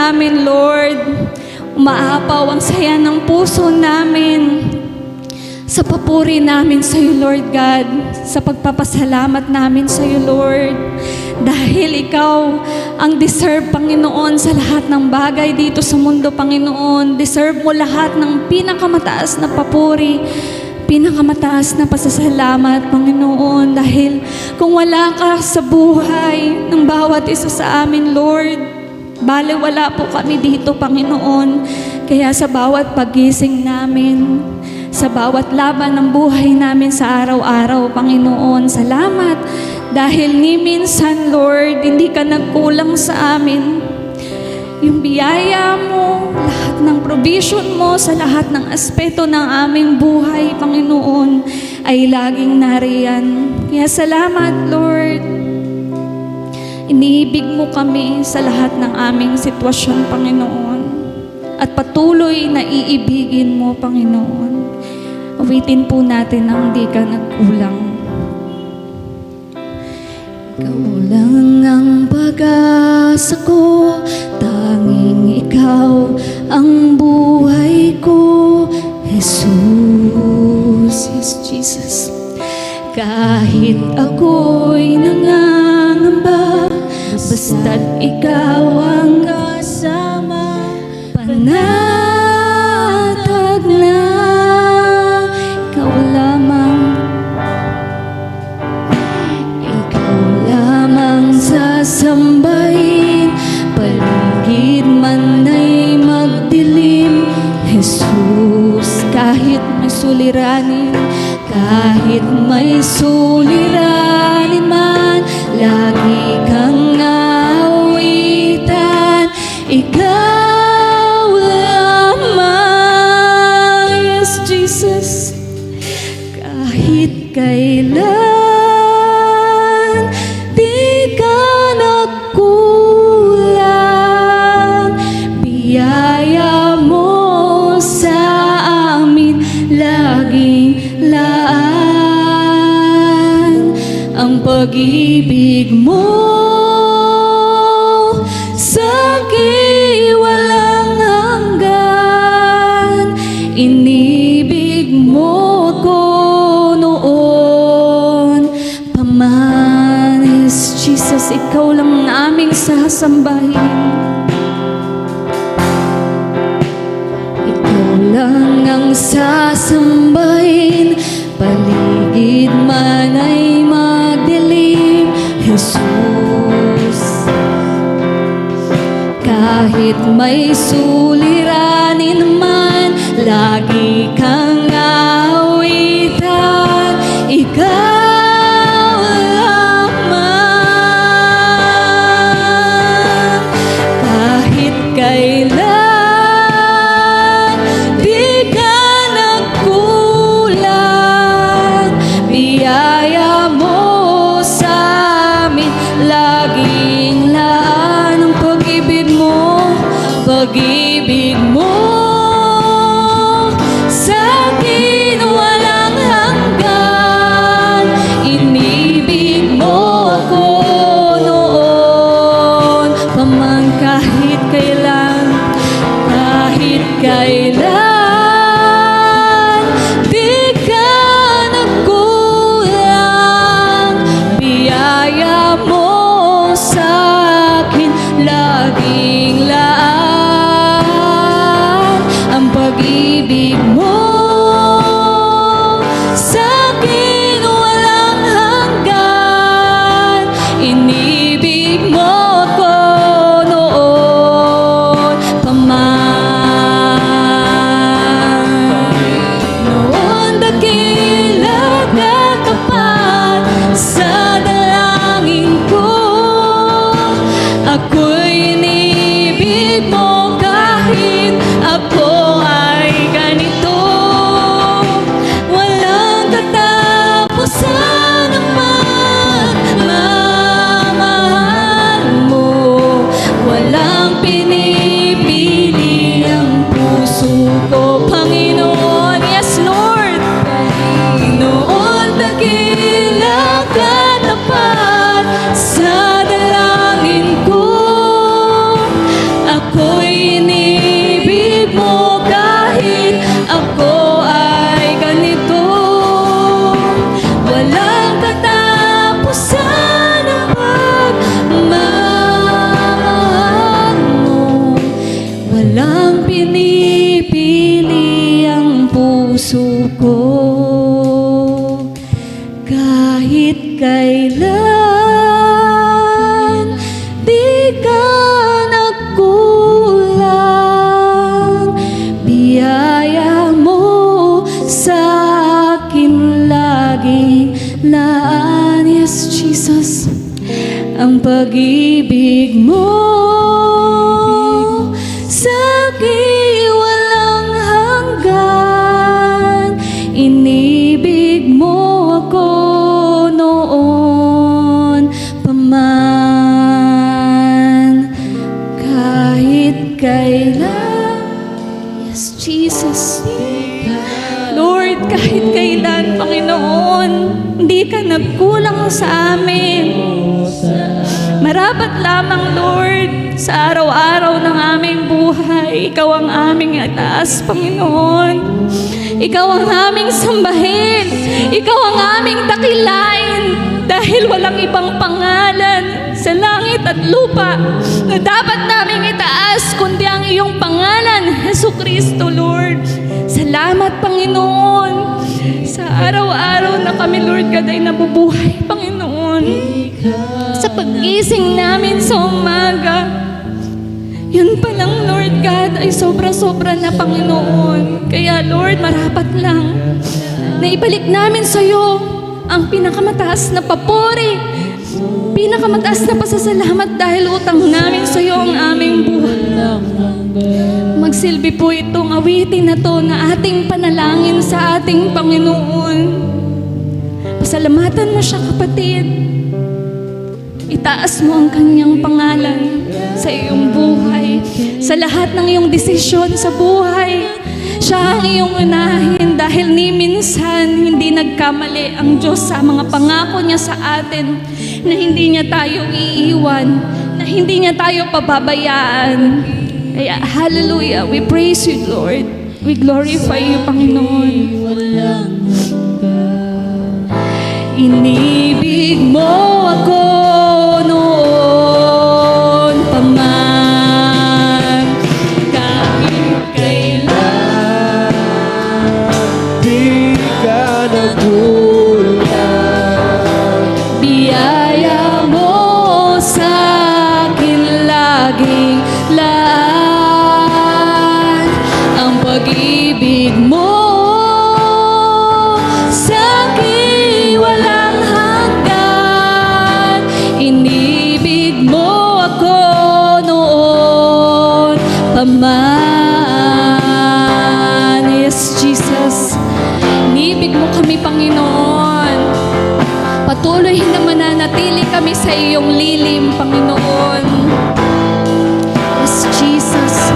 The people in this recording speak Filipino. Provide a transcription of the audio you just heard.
namin, Lord. Umaapaw ang saya ng puso namin sa papuri namin sa iyo, Lord God, sa pagpapasalamat namin sa iyo, Lord. Dahil ikaw ang deserve, Panginoon, sa lahat ng bagay dito sa mundo, Panginoon. Deserve mo lahat ng pinakamataas na papuri, pinakamataas na pasasalamat, Panginoon. Dahil kung wala ka sa buhay ng bawat isa sa amin, Lord, bale wala po kami dito, Panginoon. Kaya sa bawat pagising namin, sa bawat laban ng buhay namin sa araw-araw, Panginoon, salamat. Dahil ni minsan, Lord, hindi ka nagkulang sa amin. Yung biyaya mo, lahat ng provision mo sa lahat ng aspeto ng aming buhay, Panginoon, ay laging nariyan. Kaya salamat, Lord. Iniibig mo kami sa lahat ng aming sitwasyon, Panginoon. At patuloy na iibigin mo, Panginoon. Awitin po natin ang di ka nagkulang. Ikaw lang ang pag-asa ko, tanging ikaw ang buhay ko, Jesus. Yes, Jesus. Kahit ako'y nangangamba, basta't ikaw ang kasama, panatag na ikaw lamang. Ikaw lamang sasambahin, paligid man ay magdilim, Jesus. Kahit may suliranin, kahit may suliranin man, lagi kang awitan, ikaw lamang, yes, Jesus. Kahit kailan di ka nagkulang, biyaya mo sa amin laging laan. Ang pag-ibig mo sa'kin walang hanggan. Inibig mo ko noon pa man. Yes, Jesus, ikaw lang ang aming sasambahin. Ikaw lang ang sasambahin, paligid man ay magdilim, Jesus. Kahit may suliranin man, lagi kang awitan, ikaw lamang. Kahit kailan di ka nagkulang, biyaya mo sa amin laging laan. Ang pag-ibig mo, pag-ibig mo sa'kin walang hanggan. Inibig mo ako noon pa man. Kahit kailan, kahit kailan di ka nagkulang, biyaya mo sa'kin laging laan. Ang pag-ibig mo sa'kin walang hanggan. Inibig mo ko noon pa man. Ako'y inibig mo kahit ako ay ganito. Walang katapusan ang pagmamahal mo. Walang pinipili ang puso ko. Kahit kailan di ka nagkulang, biyaya mo sa akin laging laan. Yes, Jesus, ang pag-ibig mo sa akin walang hanggan. Inibig mo ako noon pa man, kahit kailan. Yes, Jesus. Lord, kahit kailan, Panginoon, hindi ka nagkulang sa amin. Marapat lamang, Lord, sa araw-araw ng aming buhay, Ikaw ang aming itaas, Panginoon. Ikaw ang aming sambahin. Ikaw ang aming dakilain. Dahil walang ibang pangalan sa langit at lupa na dapat naming itaas kundi ang iyong pangalan, Jesucristo, Lord. Salamat, Panginoon. Sa araw-araw na kami, Lord God, ay nabubuhay, Panginoon. Sa paggising namin sa umaga, yun pa lang, Lord God, ay sobra-sobra na, Panginoon. Kaya, Lord, marapat lang na ibalik namin sa iyo ang pinakamataas na papuri, pinakamataas na pasasalamat dahil utang namin sa iyo ang aming buhay. Magsilbi po itong awitin na to na ating panalangin sa ating Panginoon. Pasalamatan mo siya, kapatid. Itaas mo ang kanyang pangalan sa iyong buhay, sa lahat ng iyong desisyon sa buhay. Siya ang iyong unahin dahil ni minsan hindi nagkamali ang Diyos sa mga pangako niya sa atin na hindi niya tayo iiwan, na hindi niya tayo pababayaan. Kaya, hallelujah, we praise you, Lord. We glorify you, Panginoon. Inibig mo ako noon pa man, kahit kailan di ka nagkulang. biyaya mo sa akin laging laan. Ang pag-ibig mo sa akin walang hanggan. Inibig mo ako noon pa man. Yes, Jesus. Inibig mo kami, Panginoon. Patuloy na mananatili kami sa iyong lilim, Panginoon. Yes, Jesus.